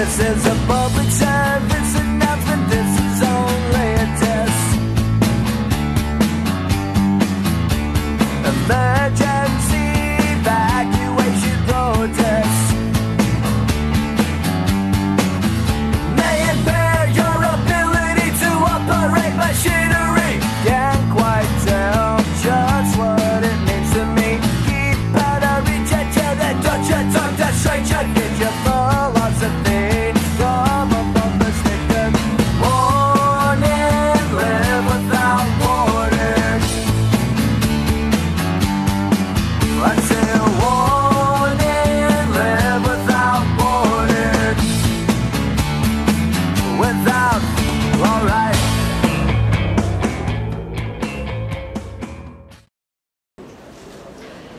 This is a public service announcement. This is only a test. Emergency evacuation protest may impair your ability to operate machinery. Can't quite tell just what it means to me. Keep out of reach at you, then touch your tongue to straight your get your philosophy from above the sticker. Warning, live without borders. I say warning, live without borders. Without, alright.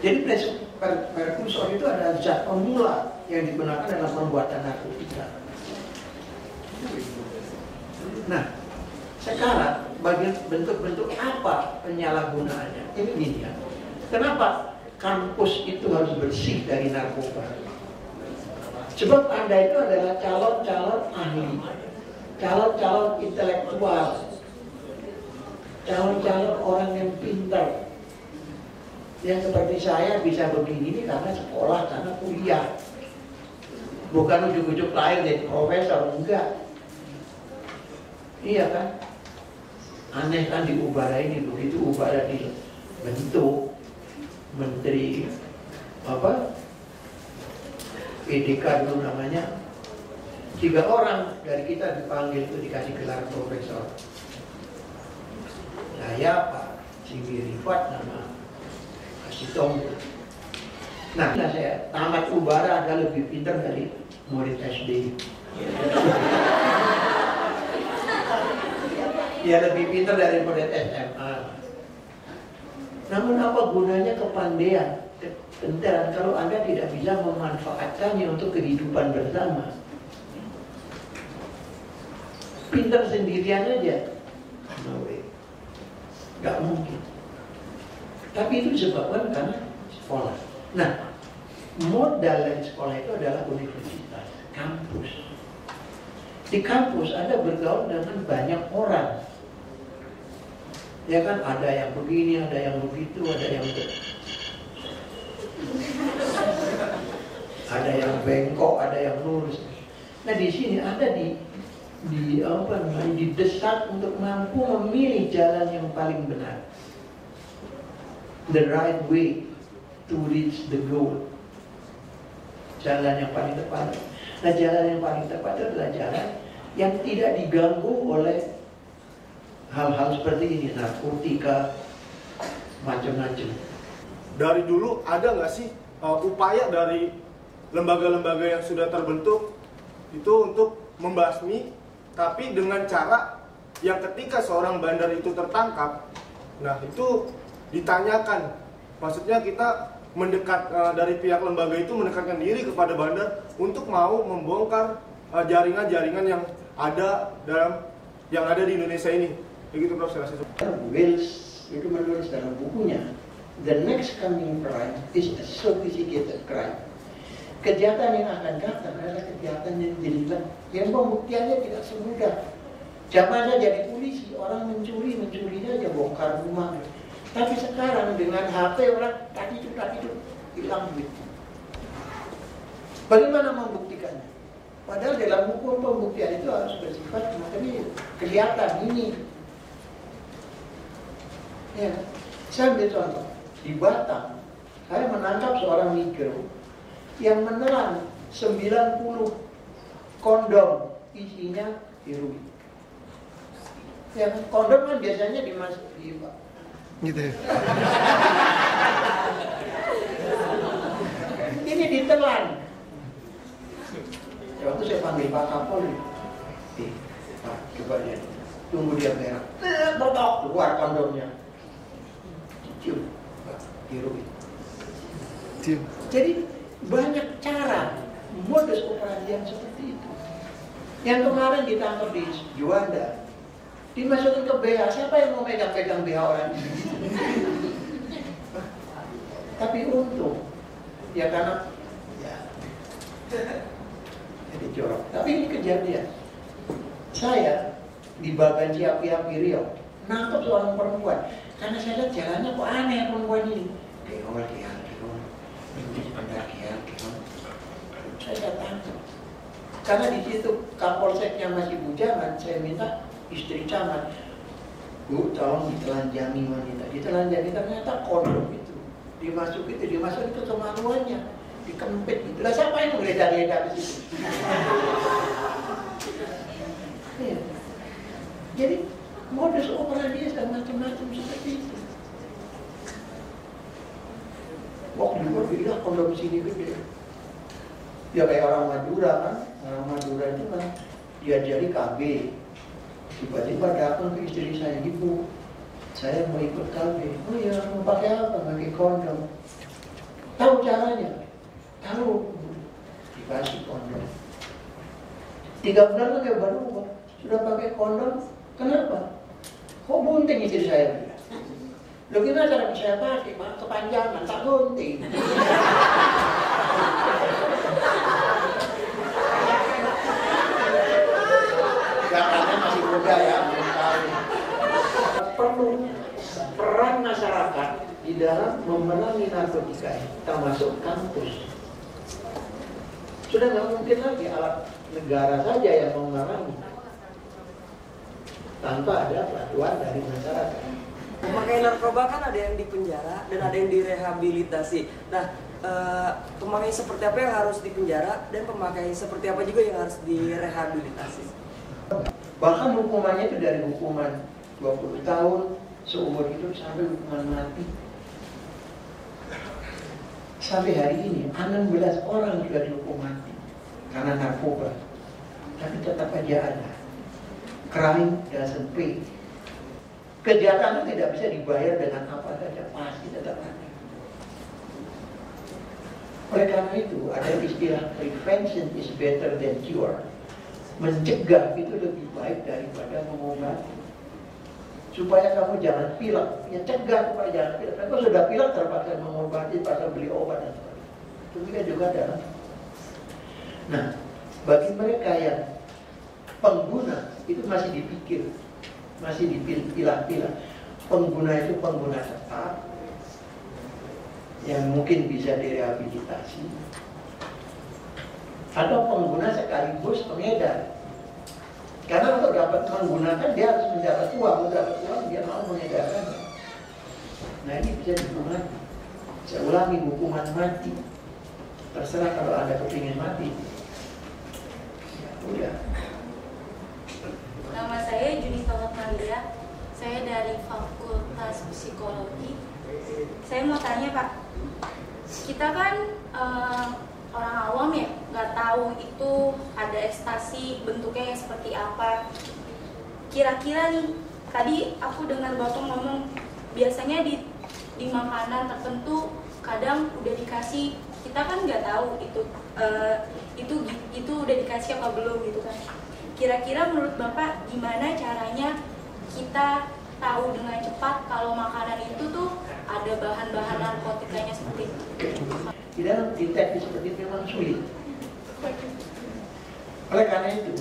Jadi prekursor itu adalah zat pemula yang digunakan dalam pembuatan narkotika. Nah, sekarang bentuk-bentuk apa penyalahgunaannya? Ini gini ya. Kenapa kampus itu harus bersih dari narkoba? Sebab Anda itu adalah calon-calon ahli, calon-calon intelektual, calon-calon orang yang pintar. Yang seperti saya bisa begini ini karena sekolah, karena kuliah. Bukan ujuk-ujuk lahir jadi profesor, enggak. Iya kan? Aneh kan di Ubara ini, begitu Ubara dibentuk menteri apa? PDK dulu namanya. 3 orang dari kita dipanggil itu dikasih gelar profesor. Saya Pak Singgi Rifat nama Sitong. Nah, saya tamat Ubara agak lebih pintar dari murid SD. Dia lebih pintar dari murid SMA. Namun apa gunanya kepandaian, kepintaran kalau Anda tidak bisa memanfaatkannya untuk kehidupan bersama? Pintar sendirian aja, no way. Gak mungkin. Tapi itu disebabkan karena sekolah. Nah, modal dari sekolah itu adalah universitas, kampus. Di kampus Anda bergaul dengan banyak orang. Ya kan, ada yang begini, ada yang begitu, ada yang ada yang bengkok, ada yang lurus. Nah, di sini Anda didesak untuk mampu memilih jalan yang paling benar. The right way to reach the goal. Jalan yang paling tepat. Nah, jalan yang paling tepat itu adalah jalan yang tidak diganggu oleh hal-hal seperti ini, narkotika, macam-macam. Dari dulu ada nggak sih upaya dari lembaga-lembaga yang sudah terbentuk itu untuk membasmi, tapi dengan cara yang ketika seorang bandar itu tertangkap, nah itu ditanyakan, maksudnya kita mendekat dari pihak lembaga itu mendekatkan diri kepada bandar untuk mau membongkar jaringan-jaringan yang ada di Indonesia ini. Begitu Prof. Saya rasa. Wells itu menulis dalam bukunya, the next coming crime is a sophisticated crime. Kejahatan yang akan datang adalah kejahatan yang jelimet, yang pembuktiannya tidak semudah. Zaman saya jadi polisi, orang mencurinya aja bongkar rumah. Tapi sekarang dengan HP orang tadi itu hilang duit. Bagaimana membuktikannya? Padahal dalam hukum pembuktian itu harus bersifat makanya kelihatan ini. Ya, saya ambil contoh di Batam, saya menangkap seorang migran yang menelan 90 kondom isinya heroin. Ya, kondom kan biasanya dimasuki gitu. Ini ditelan. Waktu saya panggil Pak Kapolri, Pak, coba lihat, tunggu dia merah, botok keluar kondomnya, cium, heroin. Jadi banyak cara, modus operandi yang seperti itu. Yang kemarin ditangkap di Juanda, dimasukin ke BH, siapa yang mau pegang BH orang ini? Tapi untung, ya karena ya. Jadi itu jorok. Tapi ini kejadian. Saya di Bagan Api-Api Riau nangkep seorang perempuan karena saya lihat jalannya kok aneh perempuan ini. Keol. Saya datang. Karena di situ Kapolseknya masih bujangan, saya minta istri camat, Bu, tolong ditelanjangi wanita. Ditelanjangi ternyata kondom itu. Dimasukin itu kemaluannya, dikempit gitu. Lah siapa yang menggeledah-geledah di situ? Ya. Jadi modus operandi dan macam-macam seperti itu. Waktu juga bilang kondom sini gede. Ya kayak orang Madura kan, orang Madura itu kan diajari KB. Tiba-tiba datang ke istri saya, Ibu, saya mau ikut KB. Oh ya, mau pakai apa? Pakai kondom. Tahu caranya? Tahu. Dikasih kondom. 3 bulan lagi baru sudah pakai kondom. Kenapa? Kok bunting istri saya? Lo gimana cara saya pakai? Kepanjangan, tak bunting. Katanya masih muda ya, belum tahu. Perlu peran masyarakat di dalam memerangi narkotika, termasuk kampus. Sudah nggak mungkin lagi alat negara saja yang memerangi tanpa ada bantuan dari masyarakat. Pemakai narkoba kan ada yang dipenjara dan ada yang direhabilitasi. Nah, pemakai seperti apa yang harus dipenjara dan pemakai seperti apa juga yang harus direhabilitasi? Bahkan hukumannya itu dari hukuman 20 tahun seumur hidup sampai hukuman mati. Sampai hari ini 16 orang juga dihukum mati karena narkoba. Tapi tetap aja ada. Crime doesn't pay. Kejahatan itu tidak bisa dibayar dengan apa saja, pasti tetap ada. Oleh karena itu ada istilah prevention is better than cure. Mencegah itu lebih baik daripada mengobati. Supaya kamu jangan pilek, ya cegah supaya jangan pilek. Kalau sudah pilek terpaksa mengobati, terpaksa beli obat dan sebagainya. Demikian juga dalam. Nah, bagi mereka yang pengguna itu masih dipikir, masih dipilah-pilah. Pengguna itu pengguna tetap yang mungkin bisa direhabilitasi, atau pengguna sekaligus pengedar. Karena untuk dapat menggunakan dia harus mendapat uang, untuk dapat uang dia mau mengedarkan. Nah ini bisa dihukum mati. Saya ulangi, hukuman mati. Terserah kalau Anda kepingin mati. Ya udah. Nama saya Junita Maria. Saya dari Fakultas Psikologi. Saya mau tanya Pak, kita kan orang awam ya, nggak tahu itu ada ekstasi bentuknya seperti apa. Kira-kira nih, tadi aku dengar Bapak ngomong biasanya di makanan tertentu kadang udah dikasih, kita kan nggak tahu itu udah dikasih apa belum gitu kan. Kira-kira menurut Bapak gimana caranya kita tahu dengan cepat kalau makanan itu tuh ada bahan-bahan narkotikanya seperti itu? Di dalam deteksi seperti itu memang sulit. Oleh karena itu,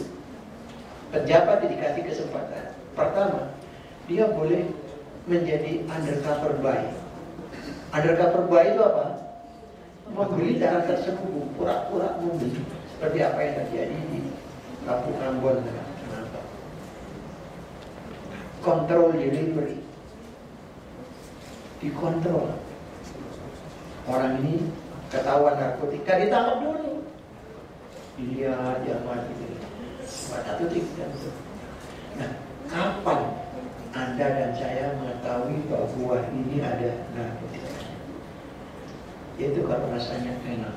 pejabat dikasih kesempatan. Pertama, dia boleh menjadi undercover buy. Undercover buy itu apa? Membeli darah tersebut, pura-pura membeli. Seperti apa yang terjadi di Kampung Ambon. Kontrol delivery, dikontrol. Orang ini ketahuan narkotika, ditangkap dulu. Dilihat, dia mati. Satu tiga. Nah, kapan Anda dan saya mengetahui bahwa buah ini ada narkotika? Itu kalau rasanya enak,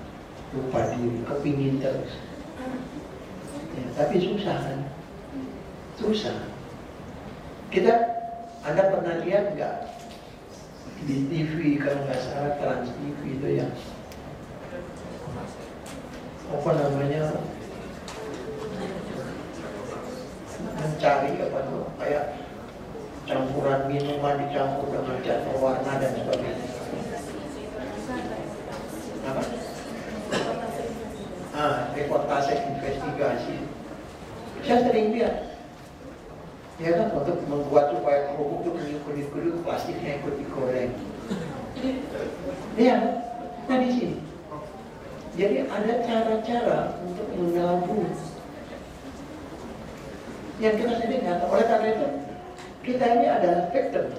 lupa diri, kepingin terus. Ya, tapi susah kan? Susah. Anda pernah lihat nggak di TV, kalau nggak salah Trans TV itu yang apa namanya, mencari apa tuh, kayak campuran minuman dicampur dengan cat pewarna dan sebagainya. Apa? reportase investigasi. Saya sering lihat, ya kan, untuk membuat supaya kerupuk itu kulit-kulit plastiknya ikut digoreng. Iya, nah di sini. Jadi ada cara-cara untuk menabung yang kita sediakan. Oleh karena itu, kita ini adalah victim,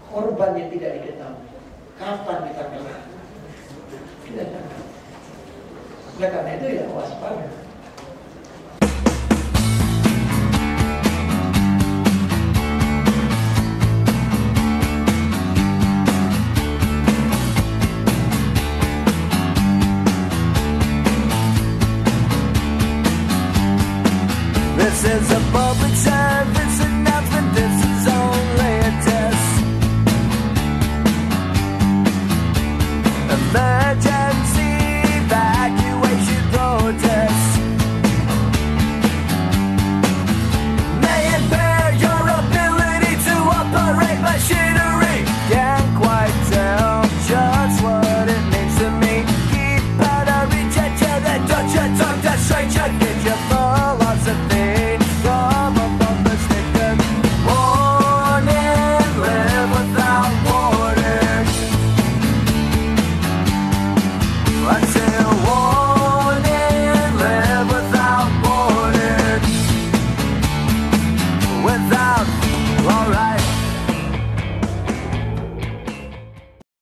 korban yang tidak diketahui. Kapan kita kena? Tidak tahu. Oleh karena itu ya waspada. This is a